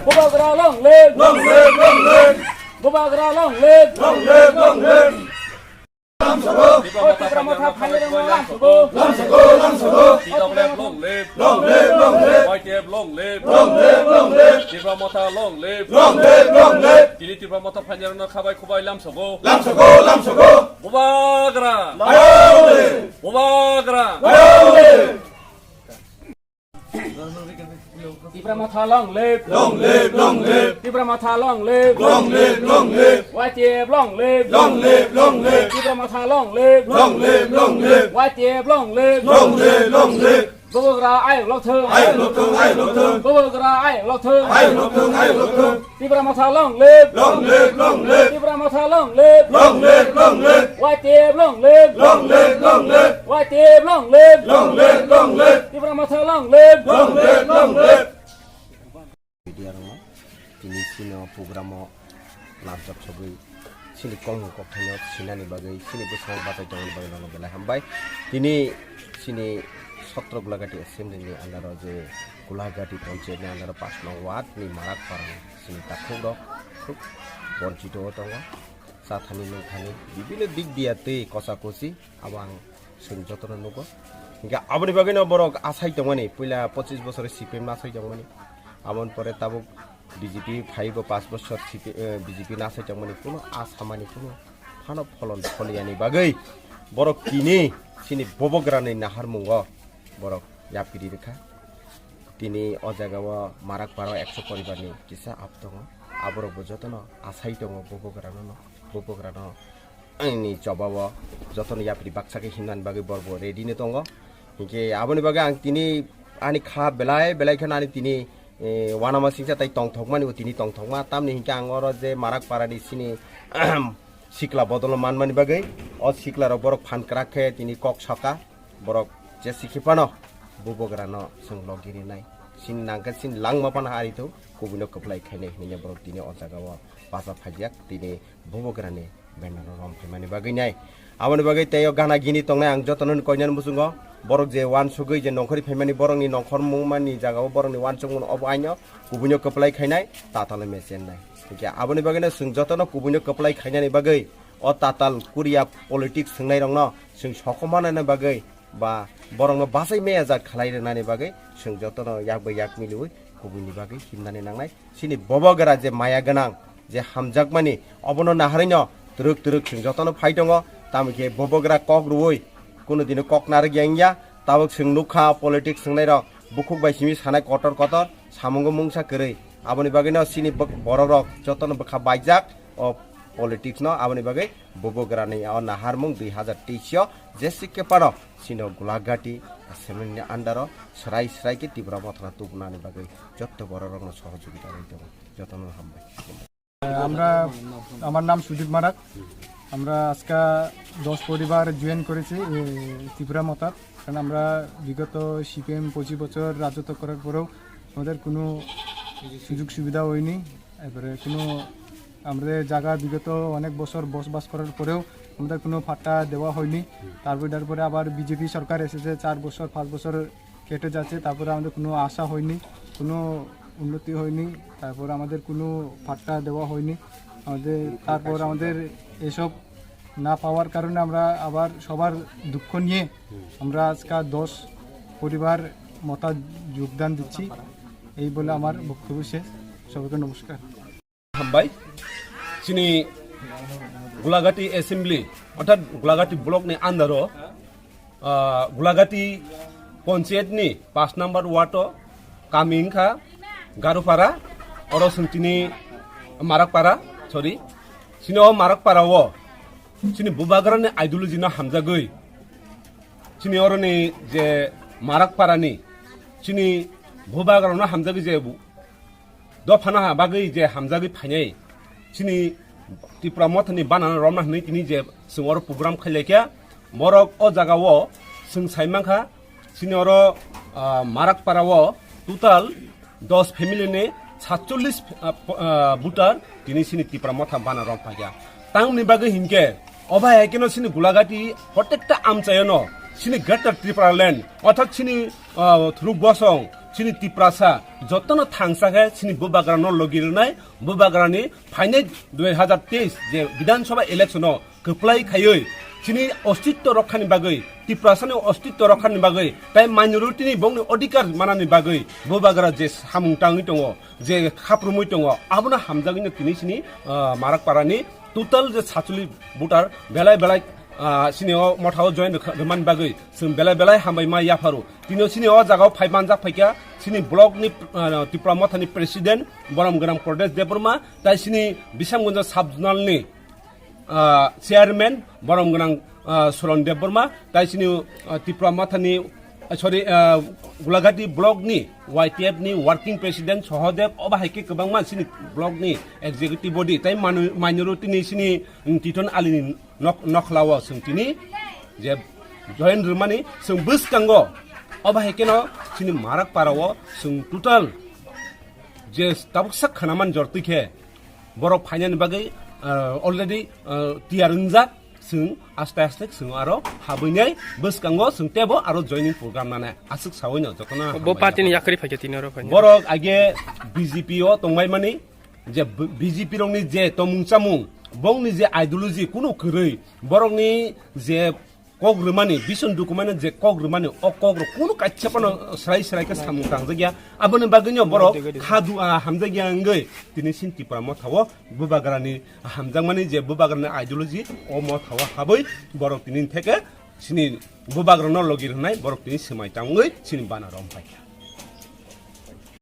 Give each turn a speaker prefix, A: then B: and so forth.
A: Bubagra long live, long live, long live. Bubagra long live, long live, long live. Tipra Motha Phanger Lamsago, Lamsago, Lamsago. Tipra long live, long live, long live. BJP long live, long live, long live. Tipra Motha long live, long live, long live. Tipra Motha Phanger Khabai Khabai Lamsago, Lamsago, Lamsago. Bubagra, long live, Bubagra, long live. Tipra Motha long live, long live, long live. Tipra Motha long live, long live, long live. BJP long live, long live, long live. Tipra Motha long live, long live, long live. BJP long live, long live, long live. Bubagra ai lộc thương, ai lộc thương, ai lộc thương. Bubagra ai lộc thương, ai lộc thương, ai lộc thương. Tipra Motha long live, long live, long live. Tipra Motha long live, long live, long live. BJP long live, long live, long live. BJP long live, long live, long live. Tipra Motha long live, long live, long live.
B: Ini sini program laptop sebagai sini kong koknya sini ni bagai sini besar batai jangan bagai orang belah hambai ini sini Sotro Golagati Assemblyo ni antara je Golagati Panchayat ni antara pas nawat ni marak parang sini takut dok boncito tonga sathani nungthani bibine dik dia te kosakosi abang sungjotoran nuko hingga abani bagai na borok asai tongani pula 25 বছর Cpim nasai tongani amon pore tabuk BJP 5 5 বছর BJP nasai tongani kuno asamani kuno phano pholon pholiani bagai borok kini sini bobograni nahar mungo borok yapiri rekha tini ojagawa marak paro 100 poribarni kisa aptongo aborok bojotono asai tongo bobograno ani jobawa jotono yapiri baksake hinan bagai borbo ready ne tongo hingke aboni bagai ang tini ani kha belai khana ani tini wanama singsa tai tongthokmani tini tongthokma tamni hingke angoro je marak parani sini sikla bodolo manmani bagai o sikla ro borok phan krakhe tini kok saka borok je sikipano bobograno songlogiri nai sin nangka sin langma pan hari tu kubino keplai khane hingga borok tini o jagawa pasa phajak tini bobograne benaro rom phemani bagai nai aboni bagai teyo gana gini tongnai ang jotonon koinyan musungo borok je wan sugui je nongkhori phemani borok ni nongkhor mungmani jagawo borok ni wan chungmun obo ainyo kubino keplai khainai tatale mesen nai hingke aboni bagai na sung jotono kubino keplai khainani bagai o tatal kuria politics sungnai rongno sung sokomana bagai ba borong no basai me azat khalai renani bagai sung jotono yakba yak milui kubuni bagai himnani nangnai sini bobogara je maya ganang je hamjakmani obono naharino turuk sung jotono phaitongo tamike bobogara kok ruoi kuno dino kok nar gyangya tabok sung nukha politics sungnai ro bukuk bai simi sanai kotor samungo mungsa kerei aboni bagai no sini borok jotono bakha baijak o politics no aboni bagai bobogara ni o naharmung 2023 jesike paro sino Golagati Assemblyo ni andaro serai ke Tipra Motha tubnani bagai jotto borok no সহযোগিতা রইতো যতনো হামবাই
C: আমরা আমার নাম সুদীপ মারাক আমরা আজকে 10 পরিবার join করেছি ত্রিপুরা মথা কারণ আমরা বিগত Cpim 25 বছর রাজত্ব করার পরেও আমাদের কোনো সুযোগ সুবিধা হয়নি এবারে কোনো আমাদের জায়গা বিগত অনেক বছর বসবাস করার পরেও আমাদের কোনো ফাটা দেওয়া হয়নি তারপরে আবার বিজেপি সরকার এসেছে 4 বছর 5 বছর কেটে যাচ্ছে তারপরে আমাদের কোনো আশা হয়নি কোনো উন্নতি হয়নি তারপর আমাদের কোনো ফাটা দেওয়া হয়নি তারপর আমাদের এসব না পাওয়ার কারণে আমরা আবার সবার দুঃখ নিয়ে আমরা আজকে 10 পরিবার মথা যোগদান দিচ্ছি এই বলে আমার বক্তব্য শেষ সবাইকে নমস্কার
D: হামবাই sini Golagati Assembly অর্থাৎ Golagati block ni andaro Golagati Panchayat ni 5 number wato kamingkha garupara oro sungtini marakpara sorry sini o marakpara o sini bobogara ni ideology na hamjagoi sini oro ni je marakpara ni sini bobogara na hamjagoi je do phana bagai je hamjagoi phainai sini Tipra Motha ni Bana Romlaikha tini je sungor program khailekya morok o jaga o sung saimangkha sini oro marakpara o total 10 family ni 47 butar tini sini Tipra Motha Bana Romlaikha tang ni bagai hinke oba ekeno sini Golagati protekta amchayano sini greater Tripura land অর্থাৎ sini thuruk bosong sini tiprasa jotno thangsahe sini bubagrano logirnai bubagrani final 2023 যে বিধানসভা election কপ্লাই খাইই sini অস্তিত্ব রক্ষানি বাগৈ টিপ্রাসানি অস্তিত্ব রক্ষানি বাগৈ তাই মাইনরিটিনি বংনি অধিকার মানানি বাগৈ বুবাগ্রা যে সামুং টাঙ্গি দङ যে খাপ্রুমুই দङ আবনা হামজাগিনো তিনি sini মারাক পারানি টোটাল যে 47 ভোটার বেলায় বেলায় sini o mothao join man bagui sum belai hambai ma yafaru tino sini o jagao phaiman jak phaikya sini block ni Tipra Motha ni president boram gram pradesh deburma tai sini bisamgunja subjonal ni chairman boram gram soron deburma tai sini Tipra Motha ni sorry Golagati block ni YTF ni working president Sohodev obahaike kebangma sini block ni executive body tai minority ni sini titon alini nokhlawa sungtini je join rumani sung buskango obahaike no sini marak parawo sung total je tabuksak khanaman jortike borok phainani bagai already tiarunjak sung aste sung aro habunai buskango sung tebo aro joining program nane asuk sawoino jotona
E: bo party ni yakari phake tinoro phane
D: borok age BJP o tongmai mani je BJP rongni je tomungchamung bongni je ideology kuno khorei borokni je kogrumani bison dokumane je kogrumani o kogru kuno kachapano srai ka samung tangjagya abone bagnyo borok khadu hamjagya ngai tini sin Tipra Motha bubagrani hamjangmani je bubagrani ideology o Motha haboi borok tini theke sini bubagrano logir hnai borok tini semai tangoi sini Bana romlaikha